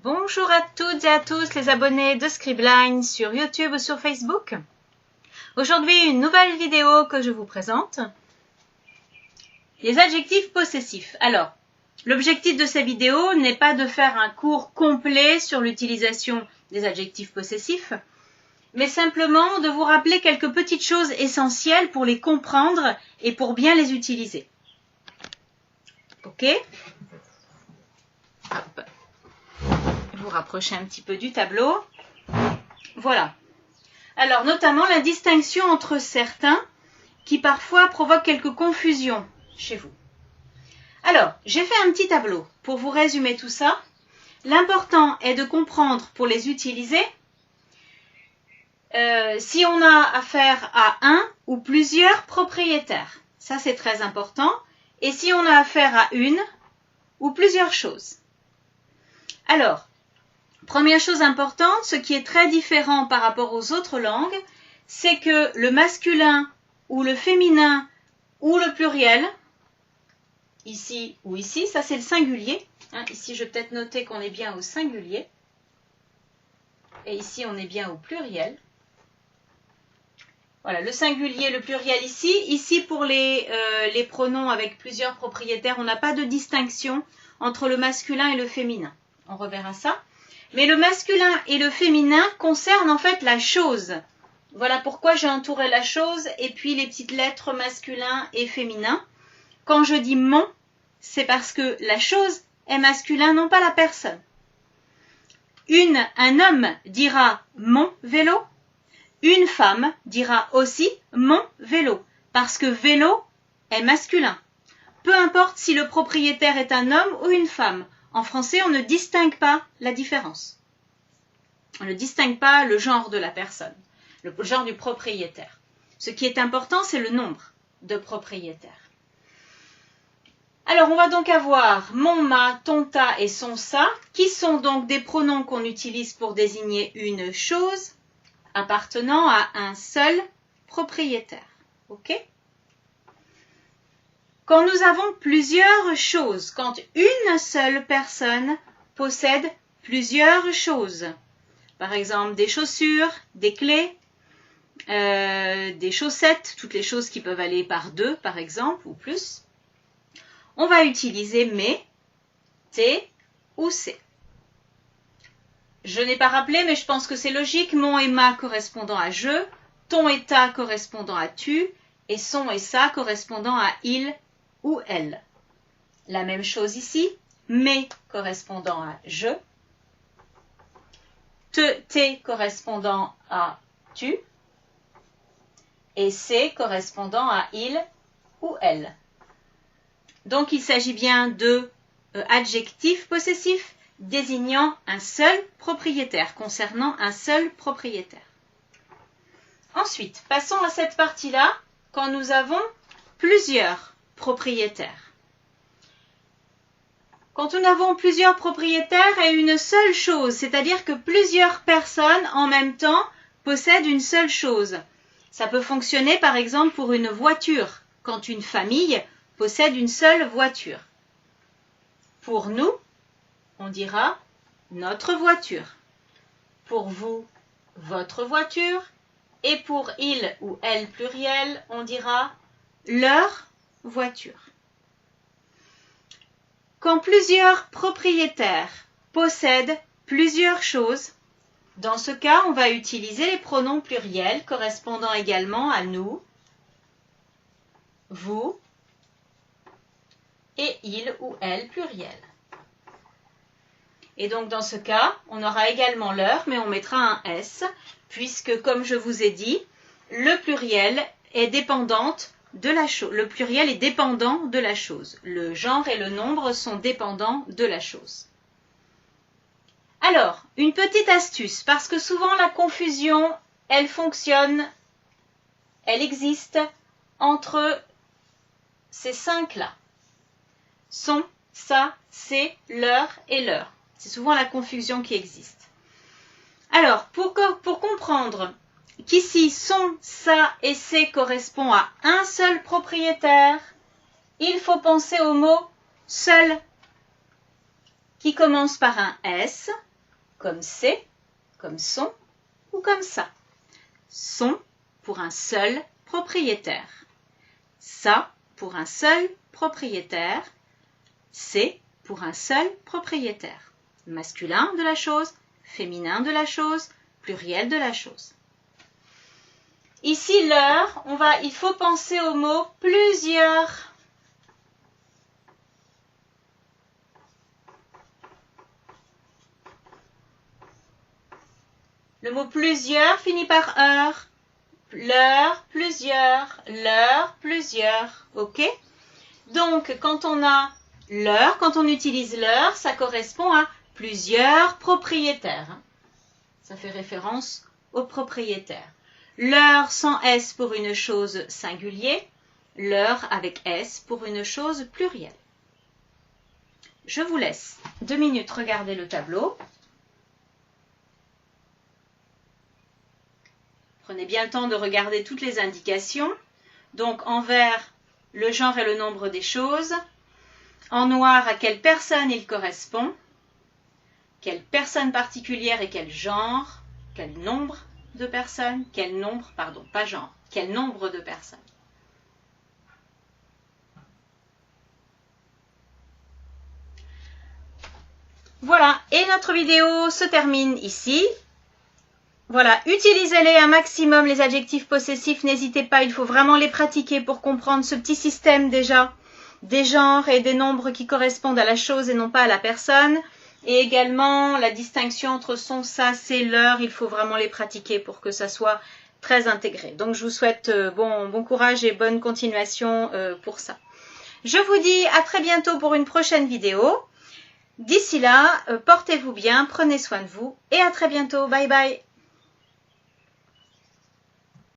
Bonjour à toutes et à tous les abonnés de Scribline sur YouTube ou sur Facebook. Aujourd'hui, une nouvelle vidéo que je vous présente. Les adjectifs possessifs. Alors, l'objectif de cette vidéo n'est pas de faire un cours complet sur l'utilisation des adjectifs possessifs, mais simplement de vous rappeler quelques petites choses essentielles pour les comprendre et pour bien les utiliser. Ok ? Hop. Vous rapprochez un petit peu du tableau. Voilà. Alors, notamment la distinction entre certains qui parfois provoquent quelques confusions chez vous. Alors, j'ai fait un petit tableau pour vous résumer tout ça. L'important est de comprendre pour les utiliser si on a affaire à un ou plusieurs propriétaires. Ça, c'est très important. Et si on a affaire à une ou plusieurs choses. Alors, première chose importante, ce qui est très différent par rapport aux autres langues, c'est que le masculin ou le féminin ou le pluriel, ici ou ici, ça c'est le singulier. Ici, je vais peut-être noter qu'on est bien au singulier. Et ici, on est bien au pluriel. Voilà, le singulier, le pluriel ici. Ici, pour les pronoms avec plusieurs propriétaires, on n'a pas de distinction entre le masculin et le féminin. On reverra ça. Mais le masculin et le féminin concernent en fait la chose. Voilà pourquoi j'ai entouré la chose et puis les petites lettres masculin et féminin. Quand je dis mon, c'est parce que la chose est masculin, non pas la personne. Un homme dira mon vélo. Une femme dira aussi mon vélo, parce que vélo est masculin. Peu importe si le propriétaire est un homme ou une femme. En français, on ne distingue pas la différence. On ne distingue pas le genre de la personne, le genre du propriétaire. Ce qui est important, c'est le nombre de propriétaires. Alors, on va donc avoir mon, ma, ton, ta et son, ça, qui sont donc des pronoms qu'on utilise pour désigner une chose appartenant à un seul propriétaire. Ok ? Quand nous avons plusieurs choses, quand une seule personne possède plusieurs choses, par exemple des chaussures, des clés, des chaussettes, toutes les choses qui peuvent aller par deux, par exemple, ou plus, on va utiliser mes, tes ou ces. Je n'ai pas rappelé, mais je pense que c'est logique, mon et ma correspondant à je, ton et ta correspondant à tu, et son et ça correspondant à il ou elle. La même chose ici, mes correspondant à je, tes correspondant à tu, et ces correspondant à il ou elle. Donc il s'agit bien de adjectifs possessifs désignant un seul propriétaire, concernant un seul propriétaire. Ensuite, passons à cette partie-là, quand nous avons plusieurs propriétaires. Quand nous avons plusieurs propriétaires et une seule chose, c'est-à-dire que plusieurs personnes en même temps possèdent une seule chose. Ça peut fonctionner par exemple pour une voiture, quand une famille possède une seule voiture. Pour nous, on dira notre voiture. Pour vous, votre voiture. Et pour il ou elle pluriel, on dira leur voiture. Quand plusieurs propriétaires possèdent plusieurs choses, dans ce cas, on va utiliser les pronoms pluriels correspondant également à nous, vous et il ou elle pluriel. Et donc dans ce cas, on aura également leur, mais on mettra un S, puisque comme je vous ai dit, le pluriel est dépendante de la chose. Le pluriel est dépendant de la chose. Le genre et le nombre sont dépendants de la chose. Alors, une petite astuce, parce que souvent la confusion, elle fonctionne, elle existe entre ces cinq-là. Son, ça, c'est, leur et leur. C'est souvent la confusion qui existe. Alors, pour comprendre qu'ici, son, ça et c'est correspond à un seul propriétaire, il faut penser au mot seul, qui commence par un S comme c'est, comme sont ou comme ça. Sont pour un seul propriétaire. Ça pour un seul propriétaire. C'est pour un seul propriétaire. Masculin de la chose, féminin de la chose, pluriel de la chose. Ici, leur, il faut penser au mot plusieurs. Le mot plusieurs finit par heure. Leur, plusieurs, ok? Donc, quand on a leur, quand on utilise leur, ça correspond à plusieurs propriétaires. Ça fait référence aux propriétaires. Leur sans S pour une chose singulier, leur avec S pour une chose plurielle. Je vous laisse 2 minutes regarder le tableau. Prenez bien le temps de regarder toutes les indications. Donc en vert, le genre et le nombre des choses. En noir, à quelle personne il correspond. Quelle personne particulière et quel genre. Quel nombre de personnes. Quel nombre, pardon, pas genre. Quel nombre de personnes. Voilà, et notre vidéo se termine ici. Voilà, utilisez-les un maximum, les adjectifs possessifs, n'hésitez pas, il faut vraiment les pratiquer pour comprendre ce petit système déjà des genres et des nombres qui correspondent à la chose et non pas à la personne. Et également la distinction entre son, ça, c'est, leur, il faut vraiment les pratiquer pour que ça soit très intégré. Donc je vous souhaite bon courage et bonne continuation pour ça. Je vous dis à très bientôt pour une prochaine vidéo. D'ici là, portez-vous bien, prenez soin de vous et à très bientôt. Bye bye.